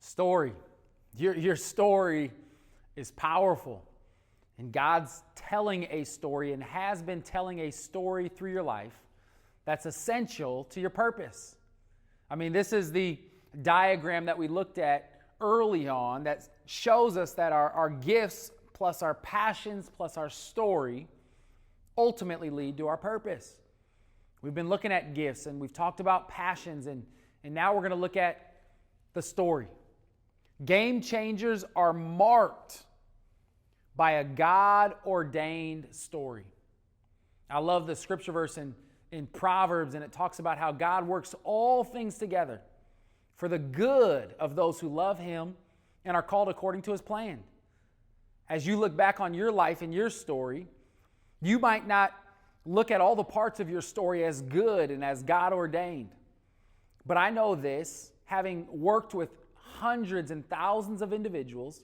Story. Your story is powerful. And God's telling a story and has been telling a story through your life that's essential to your purpose. I mean, this is the diagram that we looked at early on that shows us that our gifts plus our passions plus our story ultimately lead to our purpose. We've been looking at gifts and we've talked about passions and now we're going to look at the story. Game changers are marked by a God-ordained story. I love the scripture verse in Proverbs, and it talks about how God works all things together for the good of those who love Him and are called according to His plan. As you look back on your life and your story, you might not look at all the parts of your story as good and as God-ordained. But I know this, having worked with hundreds and thousands of individuals,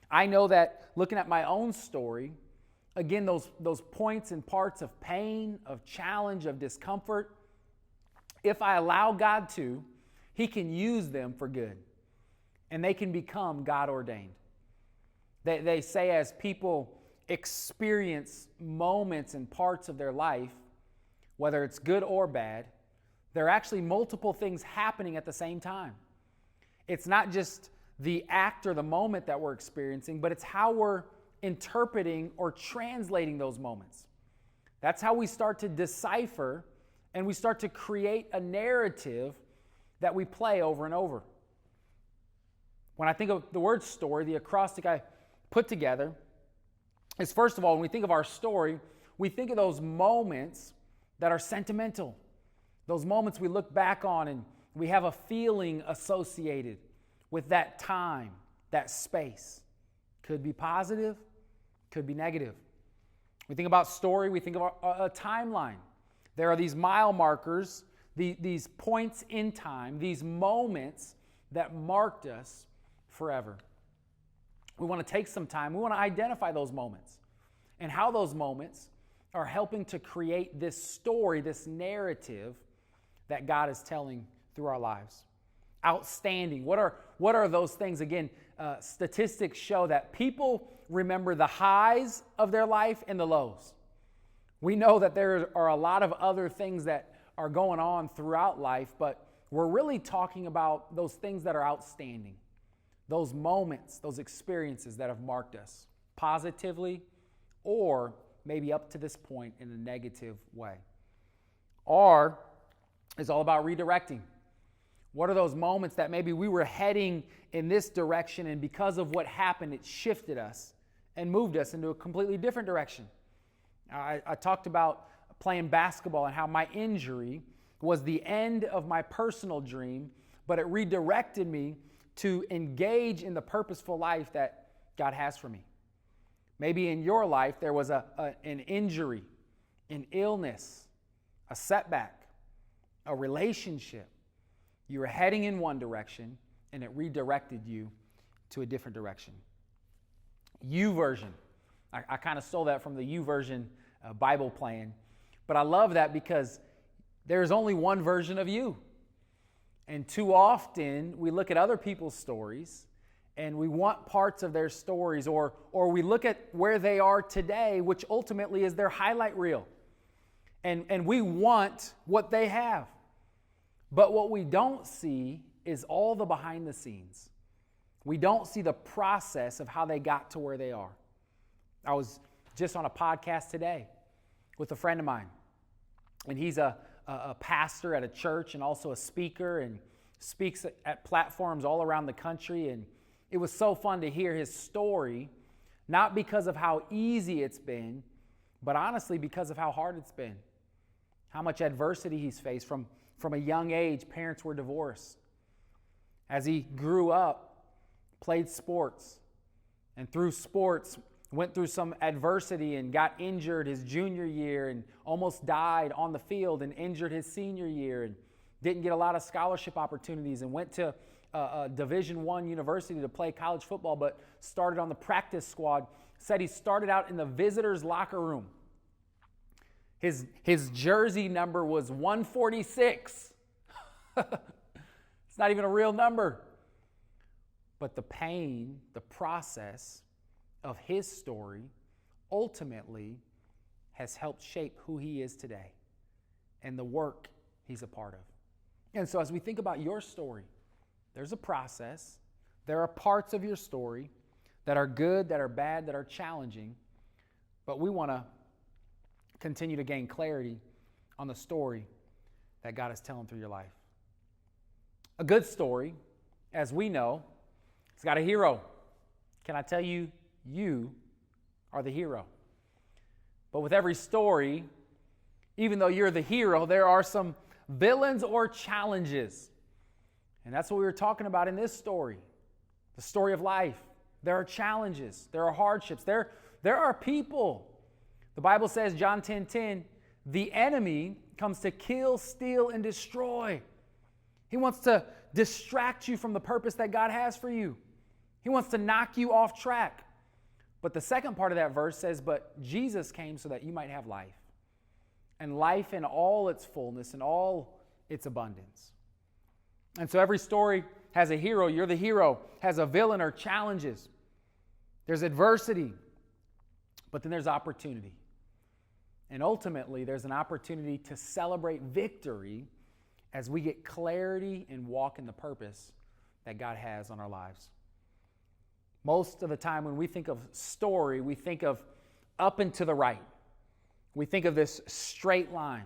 I know that looking at my own story, again, those points and parts of pain, of challenge, of discomfort, if I allow God to, He can use them for good. And they can become God-ordained. They say as people experience moments and parts of their life, whether it's good or bad, there are actually multiple things happening at the same time. It's not just the act or the moment that we're experiencing, but it's how we're interpreting or translating those moments. That's how we start to decipher and we start to create a narrative that we play over and over. When I think of the word story, the acrostic I put together is, first of all, when we think of our story, we think of those moments that are sentimental. Those moments we look back on and we have a feeling associated with that time, that space. Could be positive, could be negative. We think about story, we think of a timeline. There are these mile markers, these points in time, these moments that marked us forever. We want to take some time, we want to identify those moments and how those moments are helping to create this story, this narrative that God is telling through our lives. Outstanding. What are those things? Again, statistics show that people remember the highs of their life and the lows. We know that there are a lot of other things that are going on throughout life, but we're really talking about those things that are outstanding. Those moments, those experiences that have marked us positively or maybe up to this point in a negative way. R is all about redirecting. What are those moments that maybe we were heading in this direction and because of what happened, it shifted us and moved us into a completely different direction? I talked about playing basketball and how my injury was the end of my personal dream, but it redirected me to engage in the purposeful life that God has for me. Maybe in your life there was an injury, an illness, a setback, a relationship. You were heading in one direction and it redirected you to a different direction. YouVersion. I kind of stole that from the YouVersion Bible plan. But I love that because there's only one version of you. And too often we look at other people's stories and we want parts of their stories or we look at where they are today, which ultimately is their highlight reel. And we want what they have. But what we don't see is all the behind the scenes. We don't see the process of how they got to where they are. I was just on a podcast today with a friend of mine, and he's a pastor at a church and also a speaker and speaks at platforms all around the country. And it was so fun to hear his story, not because of how easy it's been, but honestly because of how hard it's been, how much adversity he's faced. From a young age, parents were divorced. As he grew up, played sports, and through sports, went through some adversity and got injured his junior year and almost died on the field and injured his senior year and didn't get a lot of scholarship opportunities and went to a Division I university to play college football, but started on the practice squad. Said he started out in the visitors' locker room. His jersey number was 146. It's not even a real number. But the pain, the process of his story ultimately has helped shape who he is today and the work he's a part of. And so as we think about your story, there's a process. There are parts of your story that are good, that are bad, that are challenging, but we want to continue to gain clarity on the story that God is telling through your life. A good story, as we know, it's got a hero. Can I tell you, you are the hero. But with every story, even though you're the hero, there are some villains or challenges. And that's what we were talking about in this story, the story of life. There are challenges. There are hardships. There are people. The Bible says, John 10:10, the enemy comes to kill, steal, and destroy. He wants to distract you from the purpose that God has for you. He wants to knock you off track. But the second part of that verse says, but Jesus came so that you might have life. And life in all its fullness and all its abundance. And so every story has a hero. You're the hero. Has a villain or challenges. There's adversity. But then there's opportunity. And ultimately, there's an opportunity to celebrate victory as we get clarity and walk in the purpose that God has on our lives. Most of the time when we think of story, we think of up and to the right. We think of this straight line.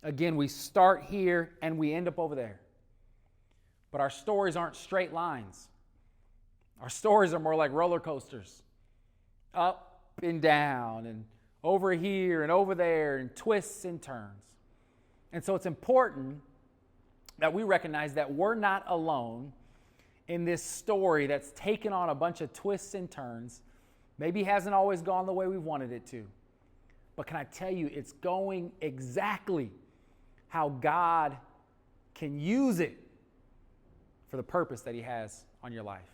Again, we start here and we end up over there. But our stories aren't straight lines. Our stories are more like roller coasters. Up and down and over here and over there and twists and turns. And so it's important that we recognize that we're not alone in this story that's taken on a bunch of twists and turns. Maybe hasn't always gone the way we wanted it to. But can I tell you, it's going exactly how God can use it for the purpose that he has on your life.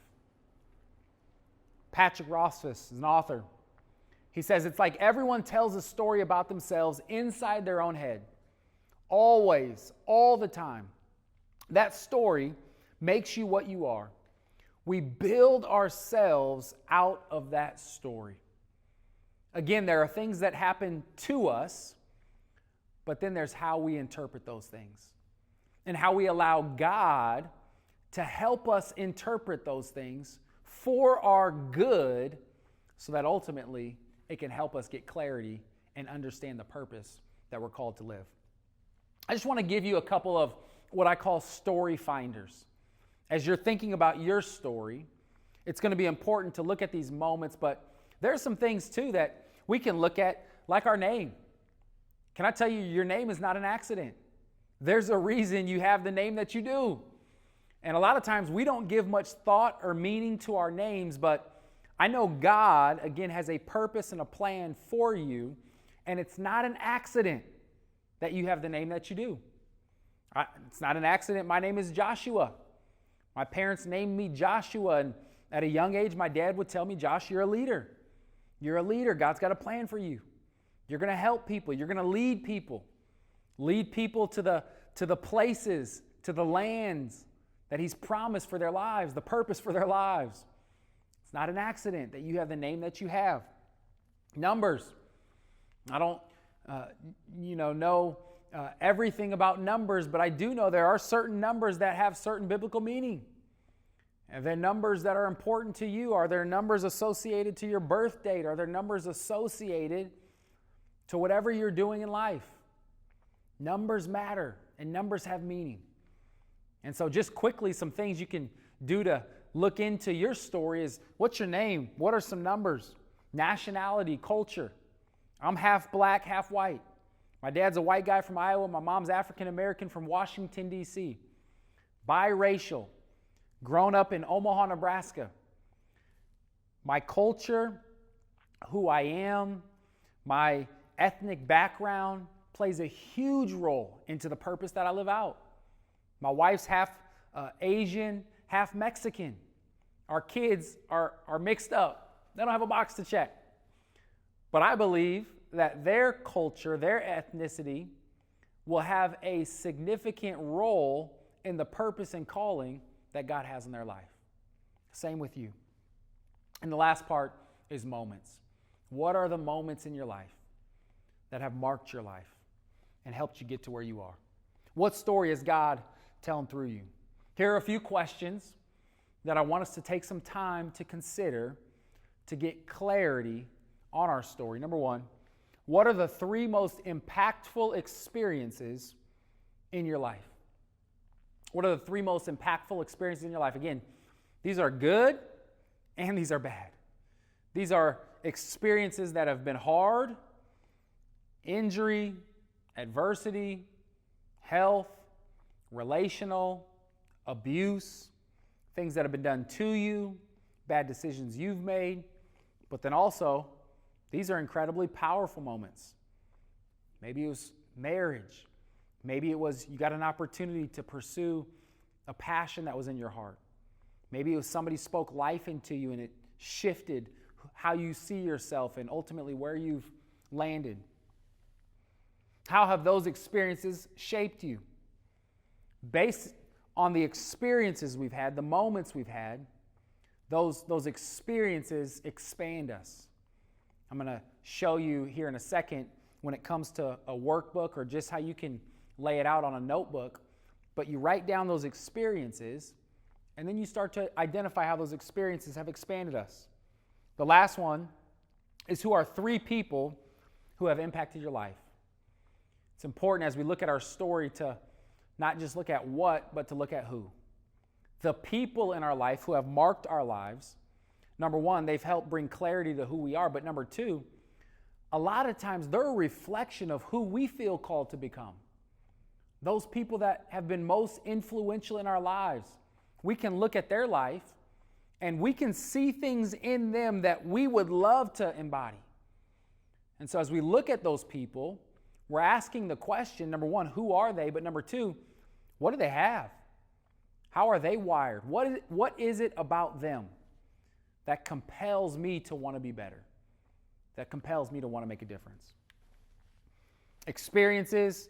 Patrick Rothfuss is an author. He says, it's like everyone tells a story about themselves inside their own head. Always, all the time. That story makes you what you are. We build ourselves out of that story. Again, there are things that happen to us, but then there's how we interpret those things and how we allow God to help us interpret those things for our good so that ultimately it can help us get clarity and understand the purpose that we're called to live. I just want to give you a couple of what I call story finders. As you're thinking about your story, it's going to be important to look at these moments, but there are some things too that we can look at, like our name. Can I tell you, your name is not an accident. There's a reason you have the name that you do. And a lot of times we don't give much thought or meaning to our names, but I know God, again, has a purpose and a plan for you, and it's not an accident that you have the name that you do. It's not an accident. My name is Joshua. My parents named me Joshua, and at a young age, my dad would tell me, Josh, you're a leader. You're a leader. God's got a plan for you. You're going to help people. You're going to lead people. Lead people to the places, to the lands that he's promised for their lives, the purpose for their lives. It's not an accident that you have the name that you have. Numbers. I don't know everything about numbers, but I do know there are certain numbers that have certain biblical meaning. Are there numbers that are important to you? Are there numbers associated to your birth date? Are there numbers associated to whatever you're doing in life? Numbers matter, and numbers have meaning. And so just quickly, some things you can do to look into your story is, what's your name? What are some numbers? Nationality, culture. I'm half black, half white. My dad's a white guy from Iowa. My mom's African American from Washington, D.C. Biracial. Grown up in Omaha, Nebraska. My culture, who I am, my ethnic background plays a huge role into the purpose that I live out. My wife's half Asian, half Mexican. Our kids are mixed up. They don't have a box to check. But I believe that their culture, their ethnicity, will have a significant role in the purpose and calling that God has in their life. Same with you. And the last part is moments. What are the moments in your life that have marked your life and helped you get to where you are? What story is God telling through you? Here are a few questions that I want us to take some time to consider to get clarity on our story. Number one, what are the 3 most impactful experiences in your life? What are the 3 most impactful experiences in your life? Again, these are good and these are bad. These are experiences that have been hard, injury, adversity, health, relational, abuse, things that have been done to you, bad decisions you've made. But then also, these are incredibly powerful moments. Maybe it was marriage. Maybe it was you got an opportunity to pursue a passion that was in your heart. Maybe it was somebody spoke life into you and it shifted how you see yourself and ultimately where you've landed. How have those experiences shaped you? Based on the experiences we've had, the moments we've had, those experiences expand us. I'm going to show you here in a second when it comes to a workbook or just how you can lay it out on a notebook. But you write down those experiences and then you start to identify how those experiences have expanded us. The last one is who are 3 people who have impacted your life. It's important as we look at our story to not just look at what, but to look at who. The people in our life who have marked our lives, number one, they've helped bring clarity to who we are. But number two, a lot of times they're a reflection of who we feel called to become. Those people that have been most influential in our lives, we can look at their life and we can see things in them that we would love to embody. And so as we look at those people, we're asking the question, number one, who are they? But number two, what do they have? How are they wired? What is it about them that compels me to want to be better? That compels me to want to make a difference? Experiences,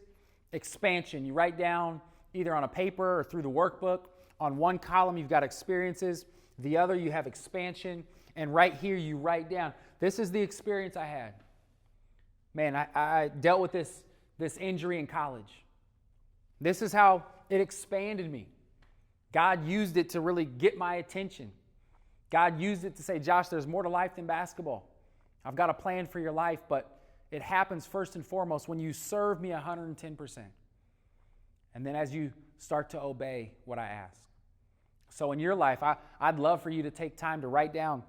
expansion. You write down either on a paper or through the workbook. On one column, you've got experiences. The other, you have expansion. And right here, you write down, this is the experience I had. Man, I dealt with this injury in college. This is how it expanded me. God used it to really get my attention. God used it to say, Josh, there's more to life than basketball. I've got a plan for your life, but it happens first and foremost when you serve me 110%. And then as you start to obey what I ask. So in your life, I'd love for you to take time to write down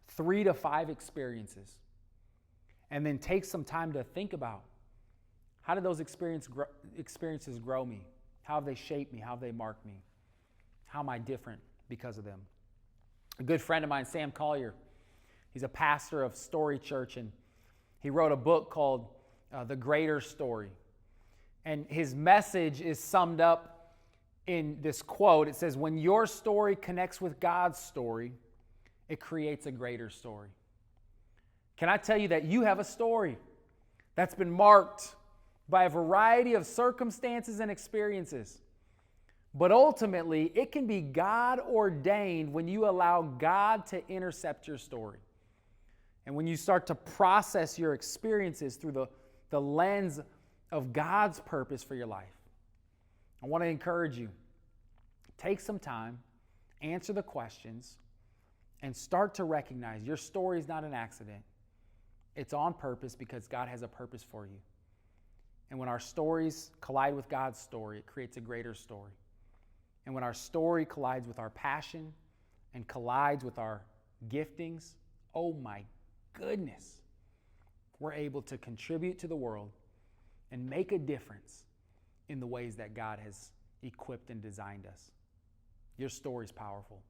3 to 5 experiences. And then take some time to think about, how did those experiences grow me? How have they shaped me? How have they marked me? How am I different because of them? A good friend of mine, Sam Collier, he's a pastor of Story Church, and he wrote a book called The Greater Story. And his message is summed up in this quote. It says, when your story connects with God's story, it creates a greater story. Can I tell you that you have a story that's been marked by a variety of circumstances and experiences? But ultimately, it can be God ordained when you allow God to intercept your story. And when you start to process your experiences through the lens of God's purpose for your life. I want to encourage you, take some time, answer the questions, and start to recognize your story is not an accident. It's on purpose because God has a purpose for you. And when our stories collide with God's story, it creates a greater story. And when our story collides with our passion and collides with our giftings, oh my goodness, we're able to contribute to the world and make a difference in the ways that God has equipped and designed us. Your story is powerful.